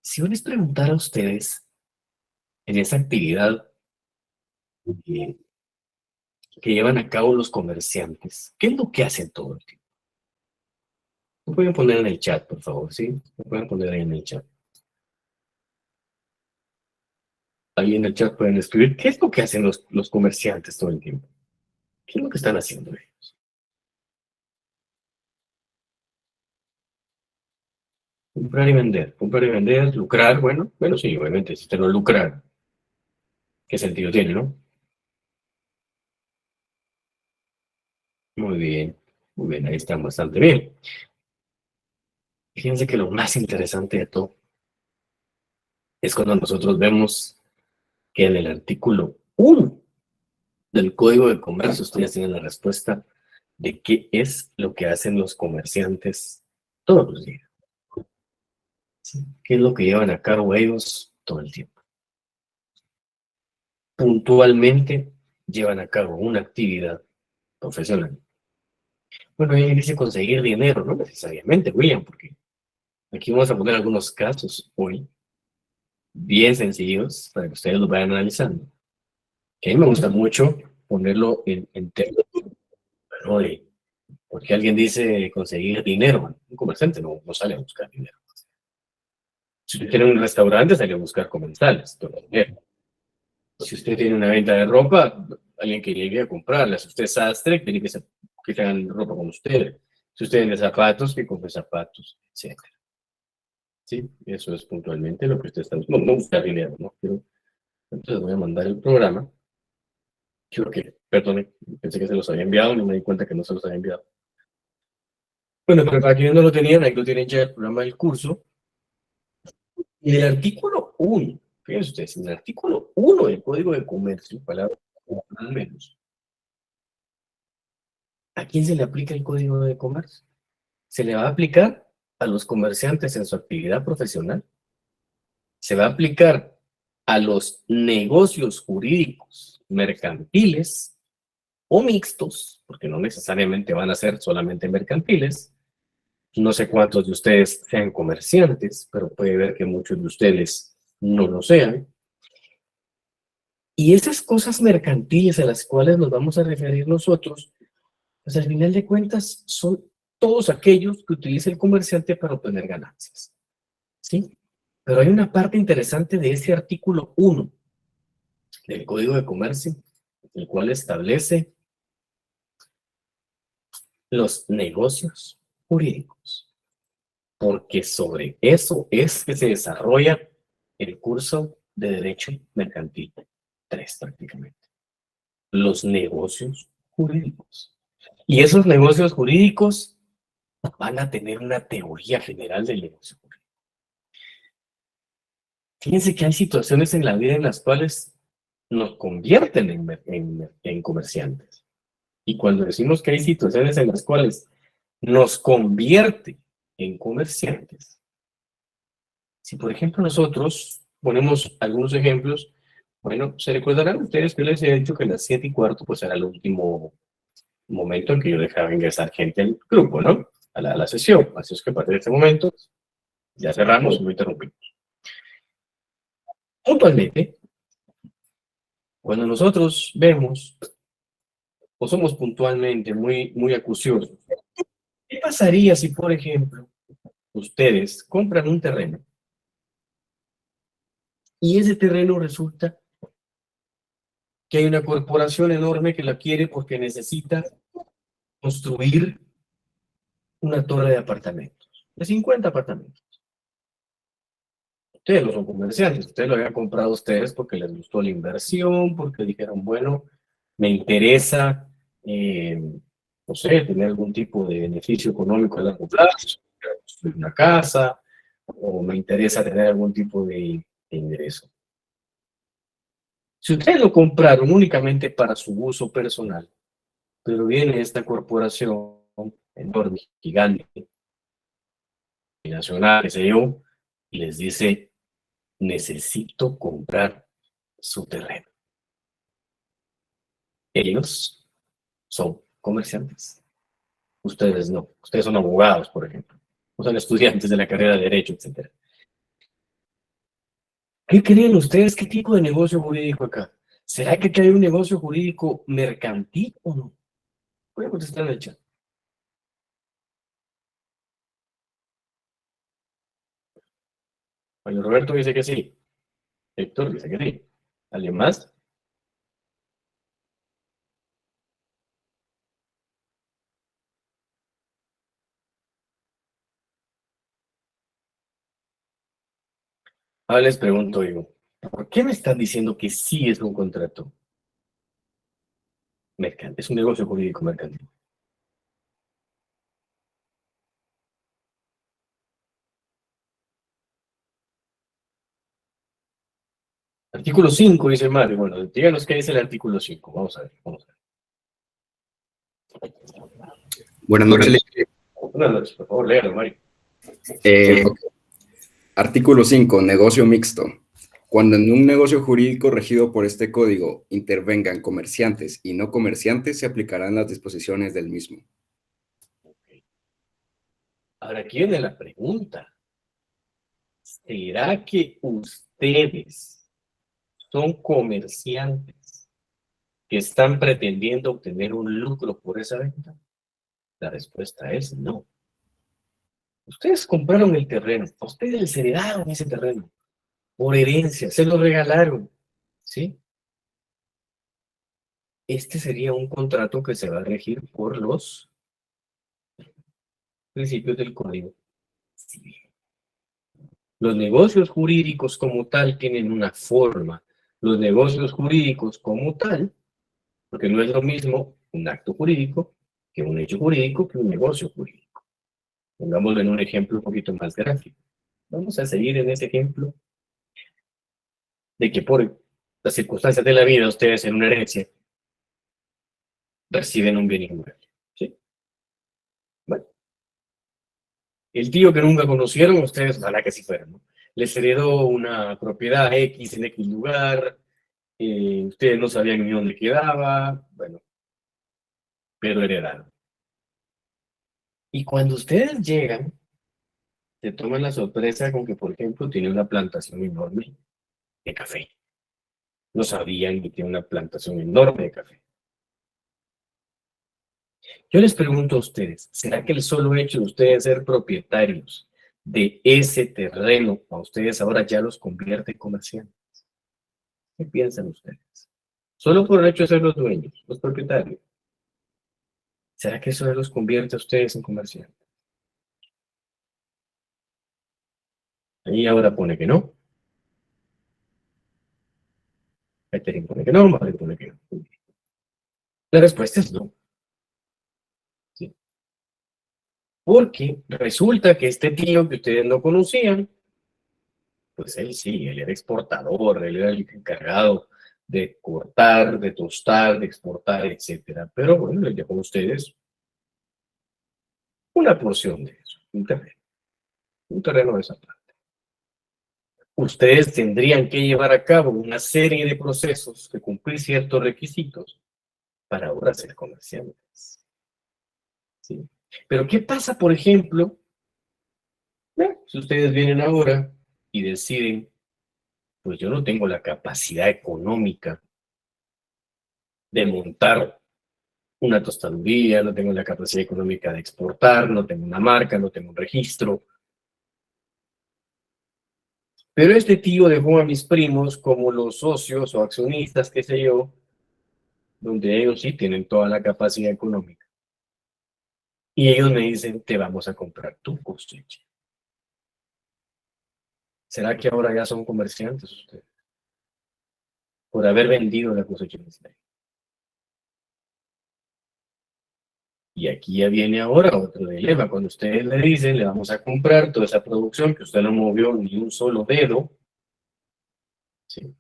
Si yo les preguntara a ustedes en esa actividad eh, que llevan a cabo los comerciantes, ¿qué es lo que hacen todo el tiempo? ¿Me pueden poner en el chat, por favor? ¿Sí? ¿Me pueden poner ahí en el chat? Ahí en el chat pueden escribir qué es lo que hacen los comerciantes todo el tiempo. ¿Qué es lo que están haciendo ellos? Comprar y vender, lucrar, bueno, sí, obviamente, si usted no lucrar, ¿qué sentido tiene, no? Muy bien, ahí están bastante bien. Fíjense que lo más interesante de todo es cuando nosotros vemos que en el artículo 1 del Código de Comercio ustedes tienen la respuesta de qué es lo que hacen los comerciantes todos los días. ¿Sí? ¿Qué es lo que llevan a cabo ellos todo el tiempo? Puntualmente llevan a cabo una actividad profesional. Bueno, ahí dice conseguir dinero, no necesariamente, William, porque aquí vamos a poner algunos casos hoy bien sencillos para que ustedes los vayan analizando. Que a mí me gusta mucho ponerlo en términos, ¿no? Porque alguien dice conseguir dinero, un comerciante no sale a buscar dinero. Si usted tiene un restaurante, sale a buscar comensales, todo el dinero. Si usted tiene una venta de ropa, alguien que llegue a comprarla. Si usted es sastre, tiene que tengan ropa con usted. Si usted tiene zapatos, que compre zapatos, etcétera. Sí, eso es puntualmente lo que usted está buscando. No buscar dinero, ¿no? Quiero, entonces voy a mandar el programa. Quiero que, perdone, pensé que se los había enviado, no me di cuenta que no se los había enviado. Bueno, pero para quienes no lo tenían, ahí lo tienen ya el programa del curso. Y el artículo 1, fíjense ustedes, en el artículo 1 del Código de Comercio, palabra al menos, ¿a quién se le aplica el Código de Comercio? Se le va a aplicar a los comerciantes en su actividad profesional, se va a aplicar a los negocios jurídicos mercantiles o mixtos, porque no necesariamente van a ser solamente mercantiles. No sé cuántos de ustedes sean comerciantes, pero puede ver que muchos de ustedes no lo sean. Y esas cosas mercantiles a las cuales nos vamos a referir nosotros, pues al final de cuentas son todos aquellos que utiliza el comerciante para obtener ganancias. ¿Sí? Pero hay una parte interesante de ese artículo 1 del Código de Comercio, el cual establece los negocios jurídicos, porque sobre eso es que se desarrolla el curso de Derecho Mercantil 3 prácticamente. Los negocios jurídicos. Y esos negocios jurídicos van a tener una teoría general del negocio jurídico. Fíjense que hay situaciones en la vida en las cuales nos convierten en comerciantes. Y cuando decimos que hay situaciones en las cuales nos convierte en comerciantes, si por ejemplo nosotros ponemos algunos ejemplos, bueno, se recordarán ustedes que les he dicho que a las 7:15 pues era el último momento en que yo dejaba ingresar gente al grupo, ¿no? A la sesión. Así es que a partir de este momento ya cerramos y no interrumpimos. Puntualmente, cuando nosotros vemos o somos puntualmente muy acuciosos, ¿qué pasaría si, por ejemplo, ustedes compran un terreno y ese terreno resulta que hay una corporación enorme que la quiere porque necesita construir una torre de apartamentos, de 50 apartamentos? Ustedes no son comerciantes, ustedes lo habían comprado ustedes porque les gustó la inversión, porque dijeron, bueno, me interesa, no sé, tener algún tipo de beneficio económico a largo plazo, construir una casa, o me interesa tener algún tipo de ingreso. Si ustedes lo compraron únicamente para su uso personal, pero viene esta corporación enorme, gigante, nacional, qué sé yo, y les dice, necesito comprar su terreno. Ellos son comerciantes. Ustedes no. Ustedes son abogados, por ejemplo. O son estudiantes de la carrera de Derecho, etcétera. ¿Qué creen ustedes? ¿Qué tipo de negocio jurídico acá? ¿Será que hay un negocio jurídico mercantil o no? Voy a contestar en el chat. Bueno, Roberto dice que sí. Héctor dice que sí. ¿Alguien más? Ahora les pregunto yo, ¿por qué me están diciendo que sí es un contrato mercantil? Es un negocio jurídico mercantil. Artículo 5 dice Mario. Bueno, díganos qué dice el artículo 5. Vamos a ver, vamos a ver. Buenas noches. Buenas noches, por favor, léalo, Mario. Ok. Artículo 5. Negocio mixto. Cuando en un negocio jurídico regido por este código intervengan comerciantes y no comerciantes, se aplicarán las disposiciones del mismo. Okay. Ahora aquí viene la pregunta. ¿Será que ustedes son comerciantes que están pretendiendo obtener un lucro por esa venta? La respuesta es no. Ustedes compraron el terreno, a ustedes les heredaron ese terreno por herencia, se lo regalaron, ¿sí? Este sería un contrato que se va a regir por los principios del Código Civil. Los negocios jurídicos como tal tienen una forma. Los negocios jurídicos como tal, porque no es lo mismo un acto jurídico que un hecho jurídico que un negocio jurídico. Pongámoslo en un ejemplo un poquito más gráfico. Vamos a seguir en ese ejemplo de que por las circunstancias de la vida ustedes en una herencia reciben un bien inmueble. ¿Sí? Bueno, el tío que nunca conocieron, ustedes ojalá que sí fueran, ¿no? Les heredó una propiedad X en X lugar, ustedes no sabían ni dónde quedaba, bueno, pero heredaron. Y cuando ustedes llegan, se toman la sorpresa con que, por ejemplo, tiene una plantación enorme de café. No sabían que tiene una plantación enorme de café. Yo les pregunto a ustedes, ¿será que el solo hecho de ustedes ser propietarios de ese terreno a ustedes ahora ya los convierte en comerciantes? ¿Qué piensan ustedes? Solo por el hecho de ser los dueños, los propietarios. ¿Será que eso ya los convierte a ustedes en comerciantes? Ahí ahora pone que no. Catherine pone que no, Mario pone que no. La respuesta es no. ¿Sí? Porque resulta que este tío que ustedes no conocían, pues él sí, él era exportador, él era el encargado de cortar, de tostar, de exportar, etcétera. Pero bueno, les dejó a ustedes una porción de eso, un terreno de esa planta. Ustedes tendrían que llevar a cabo una serie de procesos que cumplir ciertos requisitos para ahora ser comerciantes. ¿Sí? Pero ¿qué pasa, por ejemplo, si ustedes vienen ahora y deciden, pues yo no tengo la capacidad económica de montar una tostaduría, no tengo la capacidad económica de exportar, no tengo una marca, no tengo un registro. Pero este tío dejó a mis primos como los socios o accionistas, qué sé yo, donde ellos sí tienen toda la capacidad económica. Y ellos me dicen, te vamos a comprar tu cosecha. ¿Será que ahora ya son comerciantes ustedes? Por haber vendido la cosecha inicial. Y aquí ya viene ahora otro dilema. Cuando ustedes le dicen, le vamos a comprar toda esa producción que usted no movió ni un solo dedo, ¿sí?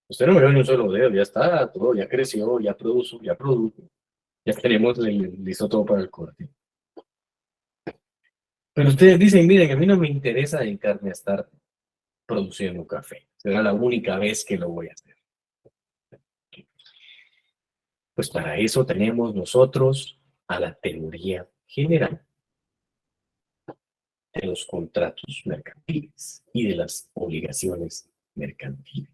Usted no movió ni un solo dedo, ya está, todo ya creció, ya produjo, ya tenemos listo todo para el corte. Pero ustedes dicen, miren, a mí no me interesa dedicarme a estar produciendo café. Será la única vez que lo voy a hacer. Pues para eso tenemos nosotros a la teoría general de los contratos mercantiles y de las obligaciones mercantiles.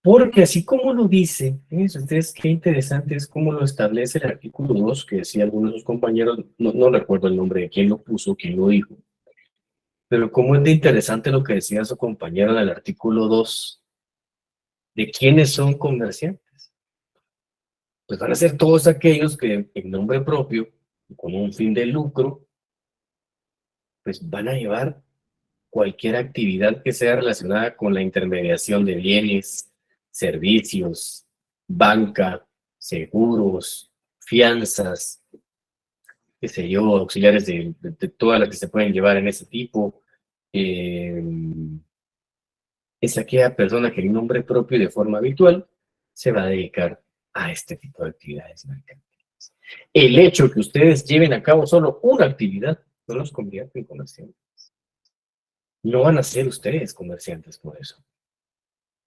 Porque así como lo dice, fíjense ustedes qué interesante es cómo lo establece el artículo 2, que decía algunos de sus compañeros, no recuerdo el nombre de quién lo puso, quién lo dijo, pero cómo es de interesante lo que decía su compañero en el artículo 2, de quiénes son comerciantes. Pues van a ser todos aquellos que en nombre propio, con un fin de lucro, pues van a llevar cualquier actividad que sea relacionada con la intermediación de bienes, servicios, banca, seguros, fianzas, qué sé yo, auxiliares de todas las que se pueden llevar en ese tipo. Eh, es aquella persona que en nombre propio y de forma habitual se va a dedicar a este tipo de actividades mercantiles. El hecho que ustedes lleven a cabo solo una actividad no los convierte en comerciantes. No van a ser ustedes comerciantes por eso.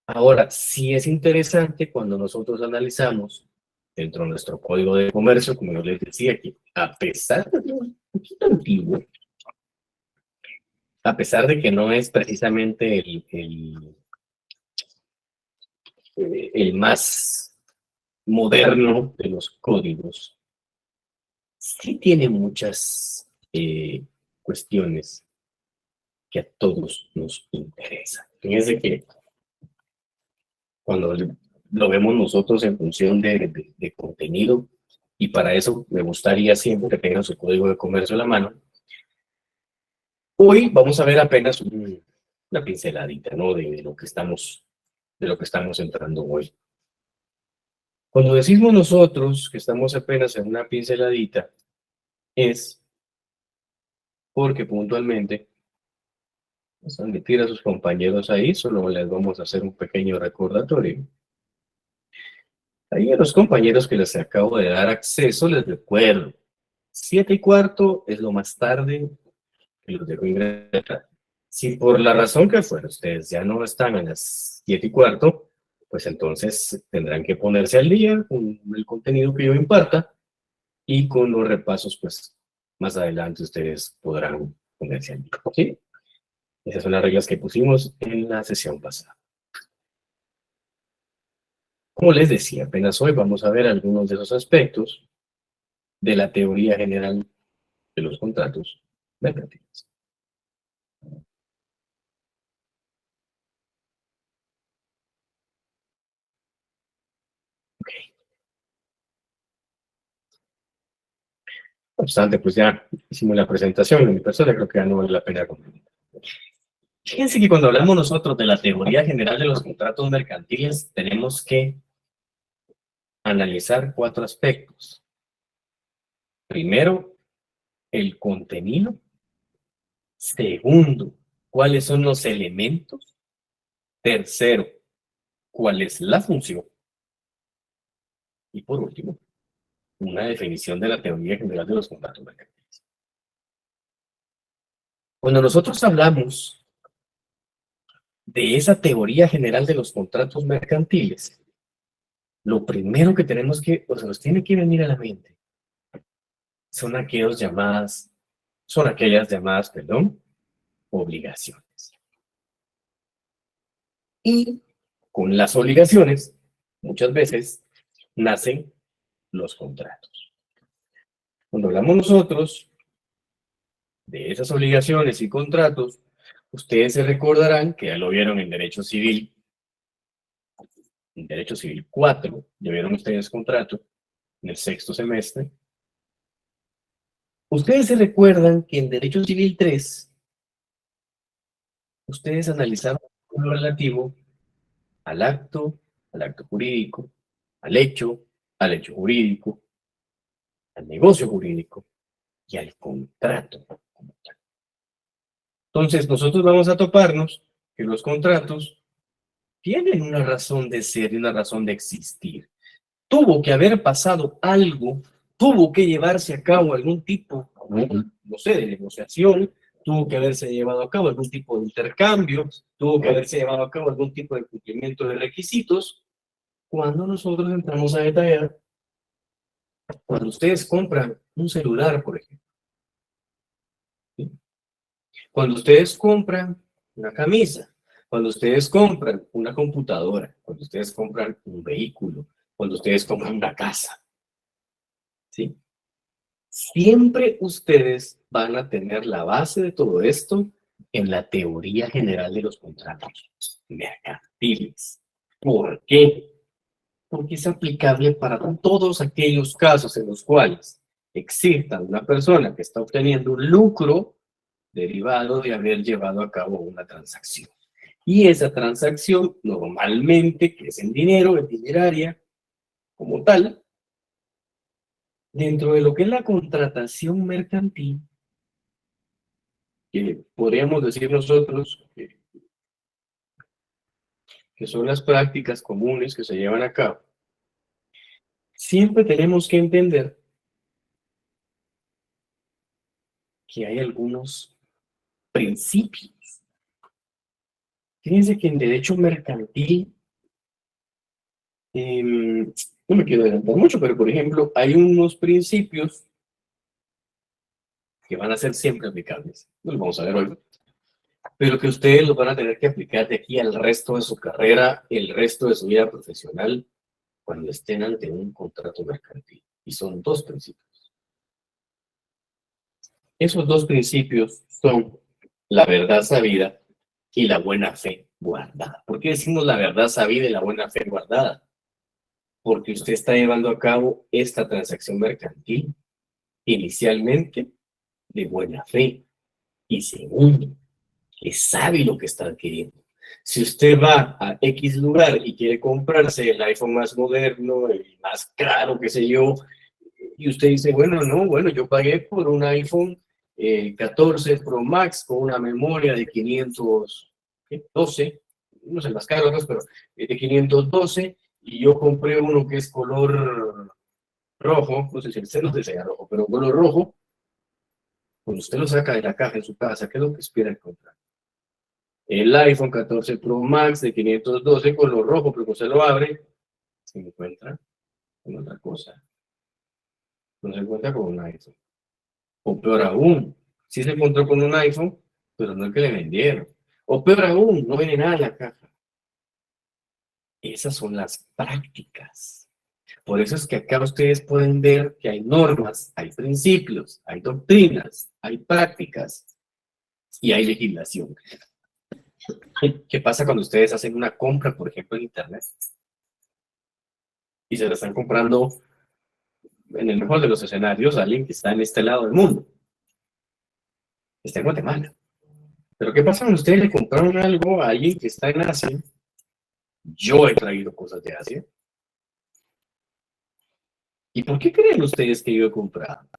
Ahora, sí es interesante cuando nosotros analizamos dentro de nuestro código de comercio, como yo les decía aquí, a pesar de que es un poquito antiguo, a pesar de que no es precisamente el más moderno de los códigos, sí tiene muchas cuestiones que a todos nos interesan. Fíjense que cuando lo vemos nosotros en función de contenido, y para eso me gustaría siempre que tengan su código de comercio a la mano. Hoy vamos a ver apenas una pinceladita, ¿no? De lo que estamos entrando hoy. Cuando decimos nosotros que estamos apenas en una pinceladita, es porque puntualmente, vamos a admitir a sus compañeros ahí, solo les vamos a hacer un pequeño recordatorio. Ahí a los compañeros que les acabo de dar acceso, les recuerdo, 7:15 es lo más tarde que los dejo ingresar. Si por la razón que fuera ustedes ya no están a las 7:15, pues entonces tendrán que ponerse al día con el contenido que yo imparta y con los repasos, pues más adelante ustedes podrán ponerse al día. ¿Sí? Esas son las reglas que pusimos en la sesión pasada. Como les decía, apenas hoy vamos a ver algunos de esos aspectos de la teoría general de los contratos mercantiles. No obstante, pues ya hicimos la presentación de mi persona, creo que ya no vale la pena comentar. Fíjense que cuando hablamos nosotros de la teoría general de los contratos mercantiles, tenemos que analizar 4 aspectos. Primero, el contenido. Segundo, cuáles son los elementos. Tercero, cuál es la función. Y por último, una definición de la teoría general de los contratos mercantiles. Cuando nosotros hablamos de esa teoría general de los contratos mercantiles, lo primero que tenemos que, o sea, nos tiene que venir a la mente, son aquellas llamadas, obligaciones. Y con las obligaciones, muchas veces, nacen los contratos. Cuando hablamos nosotros de esas obligaciones y contratos, ustedes se recordarán que ya lo vieron en Derecho Civil, en Derecho Civil 4, ya vieron ustedes contrato en el 6º semestre. Ustedes se recuerdan que en Derecho Civil 3, ustedes analizaron lo relativo al acto jurídico, al hecho jurídico, al negocio jurídico y al contrato como tal. Entonces, nosotros vamos a toparnos que los contratos tienen una razón de ser y una razón de existir. Tuvo que haber pasado algo, tuvo que llevarse a cabo algún tipo, no sé, de negociación, tuvo que haberse llevado a cabo algún tipo de intercambio, tuvo que haberse llevado a cabo algún tipo de cumplimiento de requisitos. Cuando nosotros entramos a detallar, cuando ustedes compran un celular, por ejemplo, ¿sí? Cuando ustedes compran una camisa, cuando ustedes compran una computadora, cuando ustedes compran un vehículo, cuando ustedes compran una casa, ¿sí? Siempre ustedes van a tener la base de todo esto en la teoría general de los contratos mercantiles. ¿Por qué? Porque es aplicable para todos aquellos casos en los cuales exista una persona que está obteniendo un lucro derivado de haber llevado a cabo una transacción. Y esa transacción normalmente, que es en dinero, en dineraria, como tal, dentro de lo que es la contratación mercantil, que podríamos decir nosotros que son las prácticas comunes que se llevan a cabo, siempre tenemos que entender que hay algunos principios. Fíjense que en derecho mercantil, no me quiero adelantar mucho, pero por ejemplo, hay unos principios que van a ser siempre aplicables. No los vamos a ver hoy, pero que ustedes los van a tener que aplicar de aquí al resto de su carrera, el resto de su vida profesional, cuando estén ante un contrato mercantil. Y son dos principios. Esos dos principios son la verdad sabida y la buena fe guardada. ¿Por qué decimos la verdad sabida y la buena fe guardada? Porque usted está llevando a cabo esta transacción mercantil inicialmente de buena fe y segundo, que sabe lo que está adquiriendo. Si usted va a X lugar y quiere comprarse el iPhone más moderno, el más caro, qué sé yo, y usted dice, bueno, no, bueno, yo pagué por un iPhone 14 Pro Max con una memoria de 512, no sé, más caros, pero de 512, y yo compré uno que es color rojo, no sé si el celo sea rojo, pero color rojo, cuando usted lo saca de la caja en su casa, ¿qué es lo que espera encontrar? El iPhone 14 Pro Max de 512 color rojo, pero cuando se lo abre, se encuentra con otra cosa. No se encuentra con un iPhone. O peor aún, sí se encontró con un iPhone, pero no el que le vendieron. O peor aún, no viene nada en la caja. Esas son las prácticas. Por eso es que acá ustedes pueden ver que hay normas, hay principios, hay doctrinas, hay prácticas y hay legislación. ¿Qué pasa cuando ustedes hacen una compra, por ejemplo, en Internet? Y se la están comprando, en el mejor de los escenarios, a alguien que está en este lado del mundo. Está en Guatemala. Pero ¿qué pasa cuando ustedes le compraron algo a alguien que está en Asia? Yo he traído cosas de Asia. ¿Y por qué creen ustedes que yo he comprado?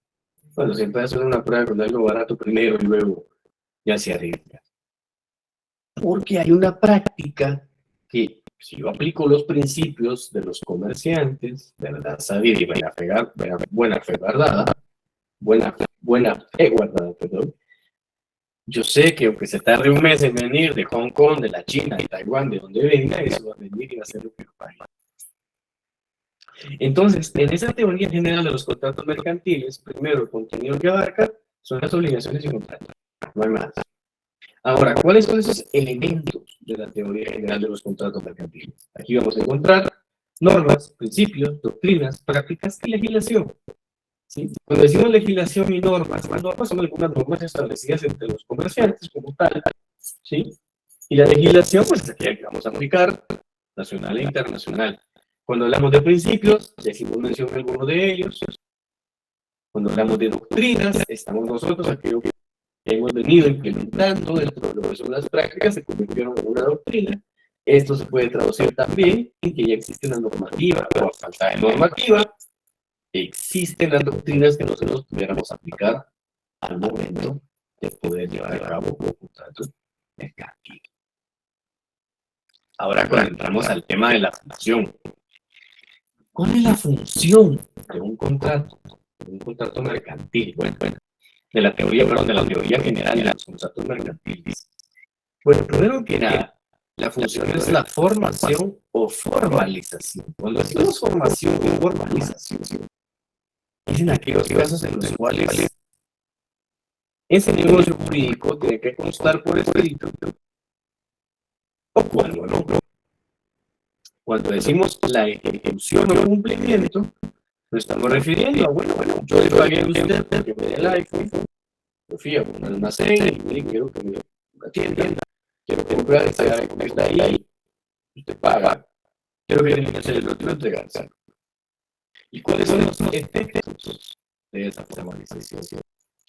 Bueno, siempre hacen una prueba con algo barato primero y luego ya se arriesga. Porque hay una práctica que, si yo aplico los principios de los comerciantes, de verdad sabida y buena fe guardada, buena fe guardada, perdón, yo sé que aunque se tarde un mes en venir de Hong Kong, de la China, de Taiwán, de donde venga, eso va a venir y va a ser lo que pague. Entonces, en esa teoría general de los contratos mercantiles, primero el contenido que abarca son las obligaciones y contratos, no hay más. Ahora, ¿cuáles son esos elementos de la teoría general de los contratos mercantiles? Aquí vamos a encontrar normas, principios, doctrinas, prácticas y legislación. ¿Sí? Cuando decimos legislación y normas, las normas son algunas normas establecidas entre los comerciantes como tal, ¿sí? Y la legislación, pues aquí vamos a aplicar nacional e internacional. Cuando hablamos de principios, decimos mención a alguno de ellos. Cuando hablamos de doctrinas, estamos nosotros aquello que hemos venido implementando dentro de lo que son las prácticas, se convirtieron en una doctrina. Esto se puede traducir también en que ya existe una normativa, o a falta de normativa, existen las doctrinas que nosotros pudiéramos aplicar al momento de poder llevar a cabo un contrato mercantil. Ahora, cuando entramos al tema de la función, ¿cuál es la función de un contrato mercantil? Bueno, de la teoría general de los contratos mercantiles. Bueno, primero que nada, la función es la formación o formalización. Cuando decimos formación o formalización, es en aquellos casos en los cuales ese negocio jurídico tiene que constar por escrito o cuando no. Cuando decimos la ejecución o cumplimiento, nos estamos refiriendo a, bueno, yo le pagué a usted porque me dé el iPhone, yo fui a un almacén y mire, quiero que me atienda, quiero comprar esta iPhone, está ahí, usted paga, quiero que termine de hacer el otro entregarse. ¿Y cuáles son los efectos de esa formalización?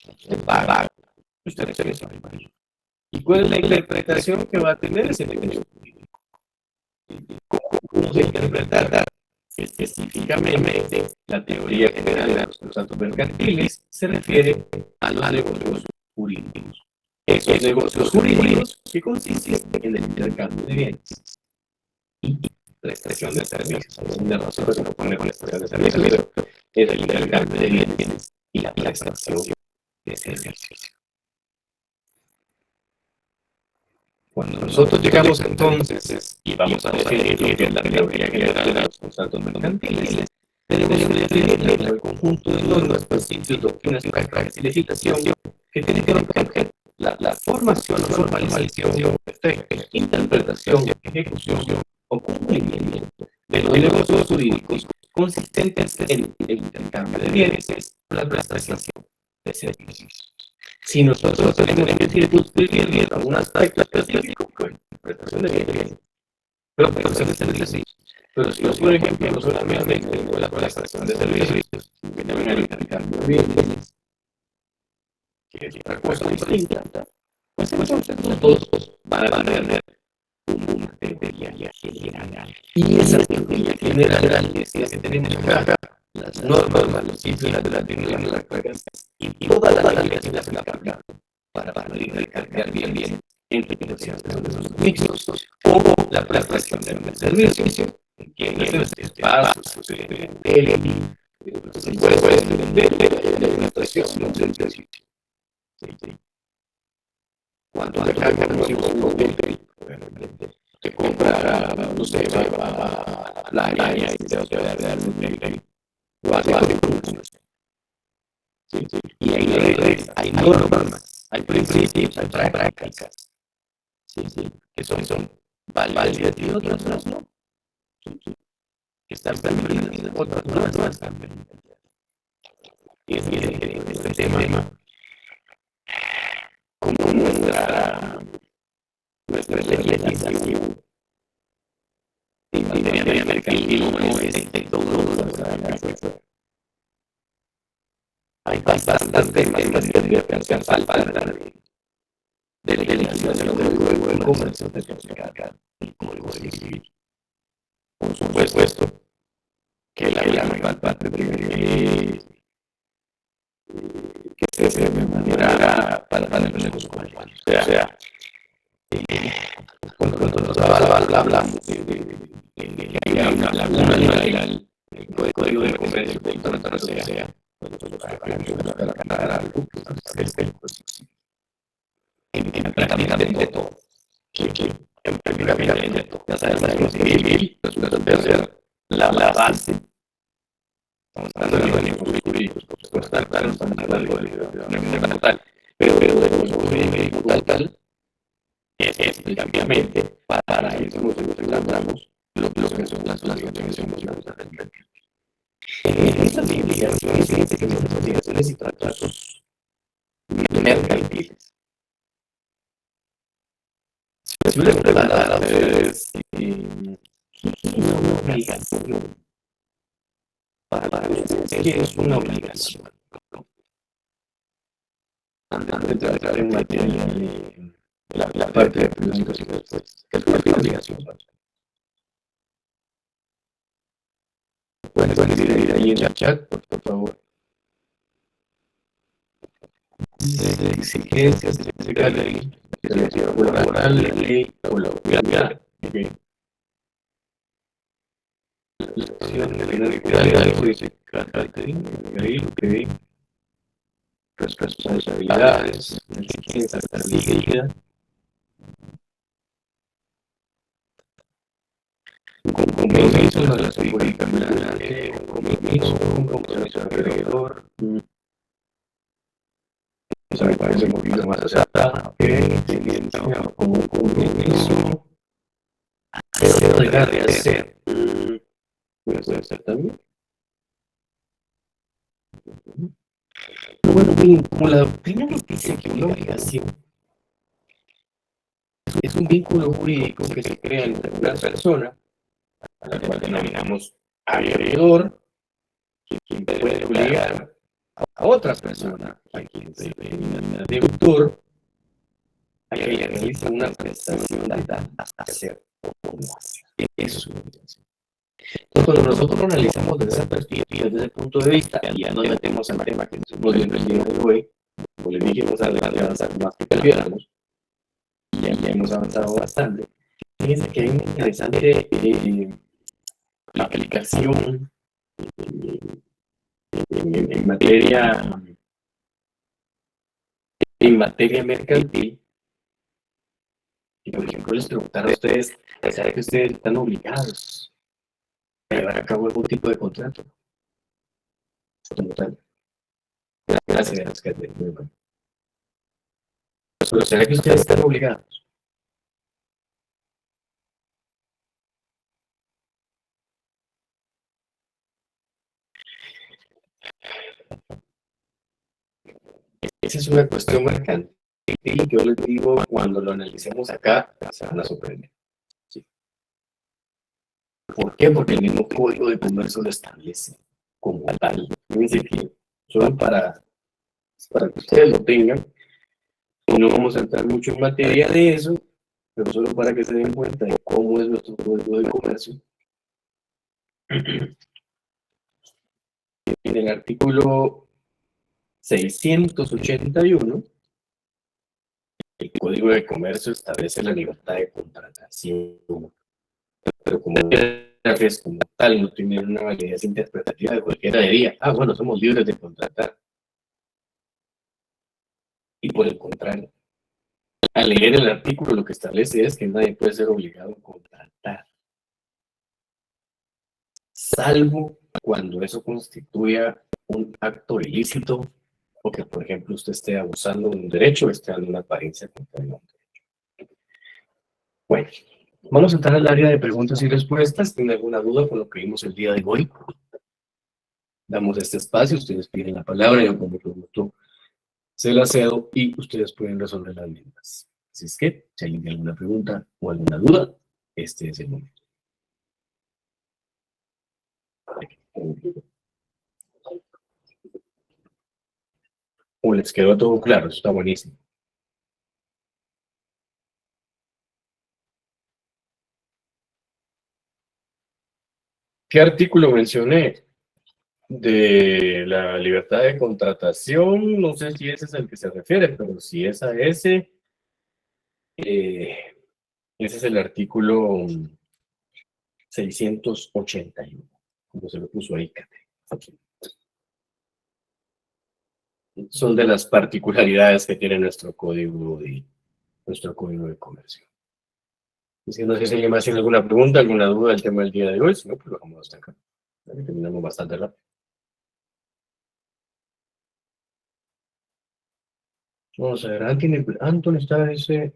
Usted paga, usted regresa al baño. ¿Y cuál es la interpretación que va a tener ese negocio? ¿Cómo se interpreta específicamente la teoría general de los contratos mercantiles? Se refiere a los negocios jurídicos. Esos negocios jurídicos que consisten en el intercambio de bienes y prestación de servicios. Una razón que se propone con la prestación de servicios es el intercambio de bienes y la prestación de servicios. Cuando nosotros llegamos entonces y vamos a definir lo que es la teoría general de los contratos mercantiles, tenemos que definir el conjunto de normas, principios, doctrinas, prácticas y legislación que tienen que ver la formación o formalización, efectos, interpretación, ejecución o cumplimiento de los negocios jurídicos consistentes en el intercambio de bienes o la prestación de servicios. Si nosotros tenemos que circunscribir algún aspecto específico, pues, interpretación de bienes, pero prestación de servicios. Pero si yo, por ejemplo, no solamente tengo la prestación de servicios, que también el intercambio de bienes, que es otra cosa distinta, pues entonces los dos van a tener una teoría general. Y esa teoría general es la que tenemos acá, las normas, los principios de la teoría de las prácticas y todas las teorías de la práctica para intercambiar bien entre financiaciones de los mixtos o la prestación de un servicio que en este espacio se puede vender la prestación del servicio. Cuando acá conocimos un hotel, que compra, no sé, va a la playa y se va a dar un hotel, lo hace con sí. Y hay normas, hay principios, hay prácticas, sí, que son válidas y otras no, que están permitidas, otras no están permitidas. Y es que este tema, como nuestra legislación en materia mercantil no es de todos los hay bastantes temas que hacen falta de legislación del Código de Comercio de el Código Civil. Por supuesto que la mayor parte de que se manera para los negocios comerciales. O sea, cuando nosotros hablamos de que hay una laguna legal, el Código de Comercio de Internacional sea, nosotros aclarar algo que es en prácticamente todo. En prácticamente todo. Ya sabes, la civil resulta ser la base. Estamos hablando de negocios jurídicos, por supuesto, estamos hablando de tal, pero de negocios jurídicos tal, es específicamente para eso nosotros encontramos lo que son las obligaciones emocionales. Estas obligaciones, fíjense que son obligaciones y tratados mercantiles. Si yo les preguntara a ustedes qué es una obligación para ustedes, ¿qué es una obligación? Antes de entrar en materia de la parte de principios y respuestas, ¿qué es una obligación? Pueden decir ahí en el chat, por favor. Exigencias de la ley, laboral, la ley o la obligación. La acción de la legalidad dice características, responsabilidades, exigencias de la legalidad. Un compromiso en la relación pública, un compromiso alrededor. Eso me parece un poquito más acertada, tendencia como un compromiso Pero dejar de hacer. Puede ser también. Bueno, bien, como la doctrina nos dice que una obligación es un vínculo jurídico que se crea entre una persona, a la cual denominamos acreedor, quien puede obligar a otra persona, a quien se denomina deudor, a que realice una prestación dada a hacer o no hacer. Eso es una obligación. Entonces, cuando nosotros lo analizamos desde esa perspectiva, desde ese punto de vista, y ya nos metemos en el tema que nos dio el día de hoy, como les dije, vamos a avanzar más que pudiéramos, y ya hemos avanzado bastante. Fíjense que hay una interesante aplicación en materia mercantil. Y por ejemplo, les preguntaron a ustedes, ¿saben que ustedes están obligados a llevar a cabo algún tipo de contrato? Como tal. Gracias, Catherine. Muy bueno. Pero ¿será que ustedes están obligados? Esa es una cuestión mercantil. Y yo les digo, cuando lo analicemos acá, se van a sorprender. ¿Sí? ¿Por qué? Porque el mismo Código de Comercio lo establece como tal. Fíjense que solo para que ustedes lo tengan, y no vamos a entrar mucho en materia de eso, pero solo para que se den cuenta de cómo es nuestro Código de Comercio. En el artículo 681, el Código de Comercio establece la libertad de contratación, pero como es como tal, no tiene una validez interpretativa de cualquiera diría, bueno, somos libres de contratar. Y por el contrario, al leer el artículo lo que establece es que nadie puede ser obligado a contratar, salvo cuando eso constituya un acto ilícito o que, por ejemplo, usted esté abusando de un derecho o esté dando una apariencia contra un derecho. Bueno, vamos a entrar al área de preguntas y respuestas. ¿Tiene alguna duda con lo que vimos el día de hoy? Damos este espacio, ustedes piden la palabra, yo con mucho gusto se la cedo y ustedes pueden resolver las mismas. Así es que, si alguien tiene alguna pregunta o alguna duda, este es el momento. O les quedó todo claro, eso está buenísimo. ¿Qué artículo mencioné? De la libertad de contratación, no sé si ese es el que se refiere, pero si es a ese, ese es el artículo 681, como se lo puso ahí, Catherine. Son de las particularidades que tiene nuestro código de comercio. Es que no sé si alguien más tiene alguna pregunta, alguna duda del tema del día de hoy, si no, pues lo vamos hasta acá. Terminamos bastante rápido. Vamos a ver, Anthony está ese.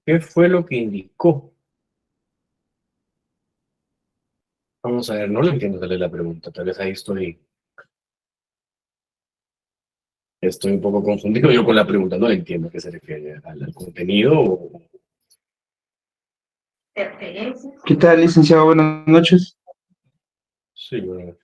¿Qué fue lo que indicó? Vamos a ver, no le entiendo tal vez la pregunta, tal vez ahí estoy un poco confundido yo con la pregunta, no le entiendo a qué se refiere, al contenido o... ¿Qué tal, licenciado? Buenas noches. Sí, bueno.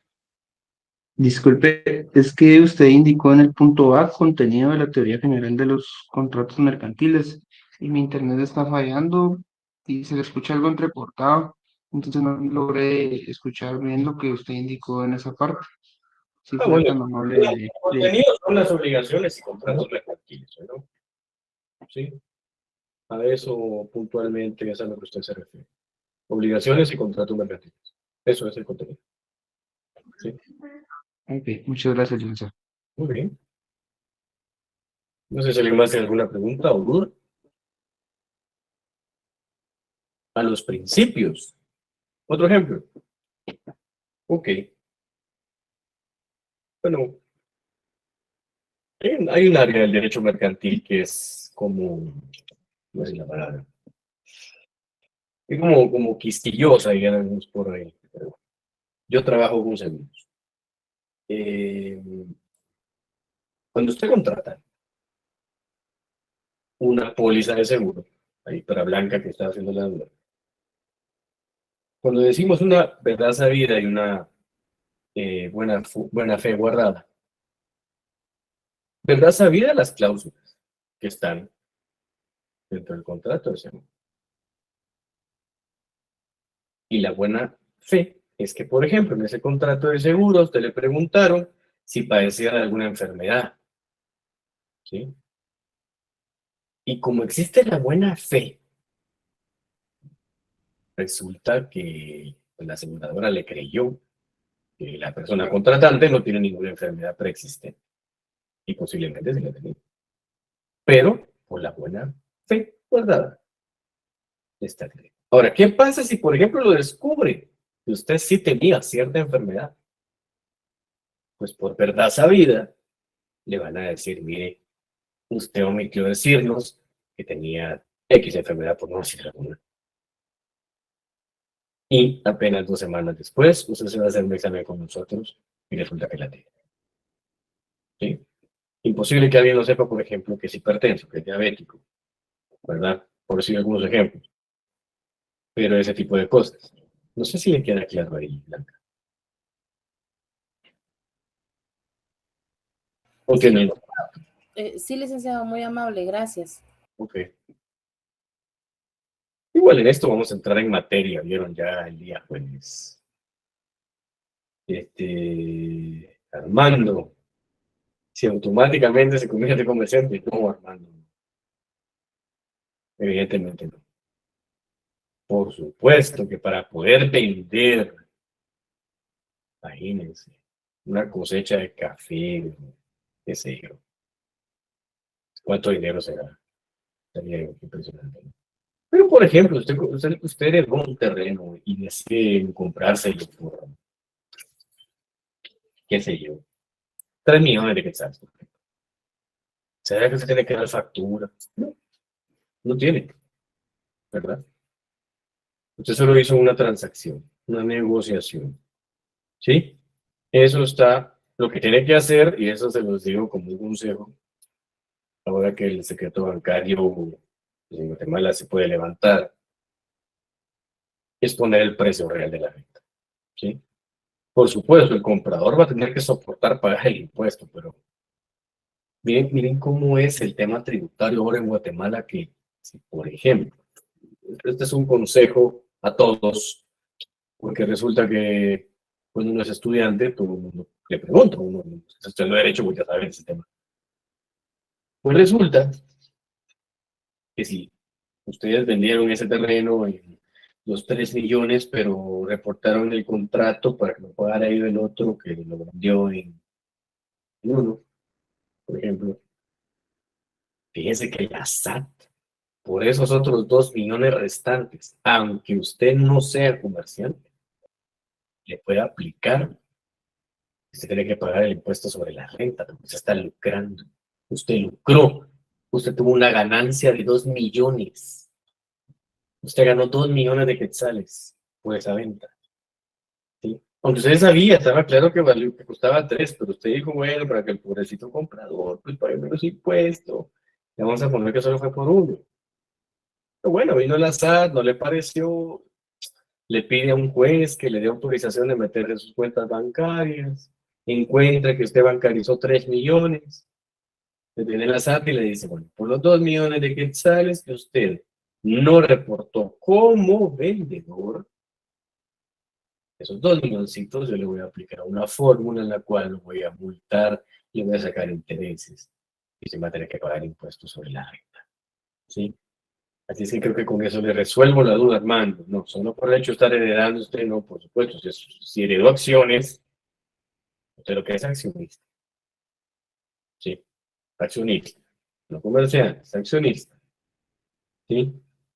Disculpe, es que usted indicó en el punto A contenido de la teoría general de los contratos mercantiles y mi internet está fallando y se le escucha algo entrecortado, entonces no logré escuchar bien lo que usted indicó en esa parte. Si fuera Bueno, tan amable el contenido son las obligaciones y contratos mercantiles, ¿no? Sí, a eso puntualmente es a lo que usted se refiere. Obligaciones y contratos mercantiles. Eso es el contenido. Sí, Ok, muchas gracias, licenciado. muy bien. No sé si alguien más tiene alguna pregunta o duda. A los principios. Otro ejemplo. Ok. Bueno, hay un área del derecho mercantil que es como, no sé la palabra, Es como quisquillosa, digamos, por ahí. Pero yo trabajo con seguros. Eh, Cuando usted contrata una póliza de seguro, ahí para Blanca que está haciendo la duda, cuando decimos una verdad sabida y una buena fe guardada, verdad sabida las cláusulas que están dentro del contrato de seguro. Y la buena fe es que, por ejemplo, en ese contrato de seguro, a usted le preguntaron si padecía de alguna enfermedad, ¿sí? Y como existe la buena fe, resulta que la aseguradora le creyó que la persona contratante no tiene ninguna enfermedad preexistente y posiblemente sí la tenía. Pero por la buena fe guardada está creyendo. Ahora, ¿qué pasa si, por ejemplo, lo descubre que usted sí tenía cierta enfermedad? Pues por verdad sabida, le van a decir, mire, usted omitió decirnos que tenía X enfermedad por no decir alguna. Y apenas 2 semanas después, usted se va a hacer un examen con nosotros y resulta que la tiene. ¿Sí? Imposible que alguien no sepa, por ejemplo, que es hipertenso, que es diabético, ¿verdad? Por decir algunos ejemplos. Pero ese tipo de cosas. No sé si le queda claro ahí, Blanca. ¿O Sí, tiene? sí, licenciado, muy amable, gracias. Ok. Igual en esto vamos a entrar en materia, vieron ya el día jueves. Armando, si automáticamente se convierte en comerciante, no, Armando. Evidentemente no. Por supuesto que para poder vender, imagínense, una cosecha de café, qué sé yo, cuánto dinero será. Sería impresionante. Pero, por ejemplo, usted heredó un terreno y decide comprárselo por, qué sé yo, 3 millones de quetzales. ¿Será que usted tiene que dar factura? No, no tiene, ¿verdad? Usted solo hizo una transacción, una negociación, ¿sí? Eso está, lo que tiene que hacer, y eso se los digo como un consejo, ahora que el secreto bancario pues, en Guatemala se puede levantar, es poner el precio real de la venta, ¿sí? Por supuesto, el comprador va a tener que soportar pagar el impuesto, pero miren cómo es el tema tributario ahora en Guatemala, que, si, por ejemplo, este es un consejo a todos, porque resulta que cuando uno es estudiante, todo el mundo le pregunta, uno está estudiando Derecho, pues ya sabe ese tema. Pues resulta que si ustedes vendieron ese terreno en los 3 millones, pero reportaron el contrato para que no pagara ahí el otro que lo vendió en 1, por ejemplo. Fíjense que la SAT, por esos otros 2 millones restantes, aunque usted no sea comerciante, le puede aplicar. Usted tiene que pagar el impuesto sobre la renta, porque usted está lucrando. Usted lucró. Usted tuvo una ganancia de 2 millones. Usted ganó 2 millones de quetzales por esa venta. ¿Sí? Aunque usted sabía, estaba claro que costaba 3, pero usted dijo, bueno, para que el pobrecito comprador pues pague menos impuesto, le vamos a poner que solo fue por 1. Pero bueno, vino la SAT, no le pareció, le pide a un juez que le dé autorización de meter en sus cuentas bancarias, encuentra que usted bancarizó 3 millones, le viene la SAT y le dice, bueno, por los 2 millones de quetzales que usted no reportó como vendedor, esos 2 milloncitos yo le voy a aplicar una fórmula en la cual lo voy a multar y le voy a sacar intereses y se va a tener que pagar impuestos sobre la renta. ¿Sí? Así es que creo que con eso le resuelvo la duda, Armando. No, solo por el hecho de estar heredando usted, no, por supuesto. Si heredó acciones, usted lo que es accionista. Sí, accionista. No comerciante, es accionista. ¿Sí?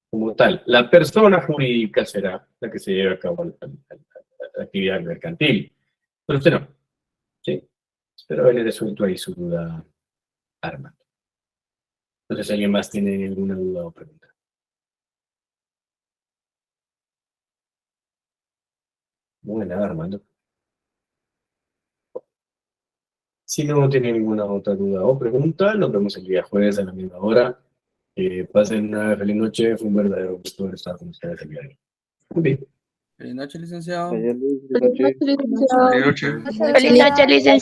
Como tal, la persona jurídica será la que se lleve a cabo la actividad mercantil. Pero usted no. ¿Sí? Espero haberle resuelto ahí su duda, Armando. Entonces, ¿alguien más tiene alguna duda o pregunta? Muy nada, Armando. Si no tiene ninguna otra duda o pregunta, nos vemos el día jueves a la misma hora. Pasen una feliz noche. Fue un verdadero gusto estar con ustedes el día de hoy. Muy bien. Feliz noche, licenciado. Feliz Feliz noche. noche, licenciado. Buenas noches. Muchas Feliz noche, gracias. licenciado.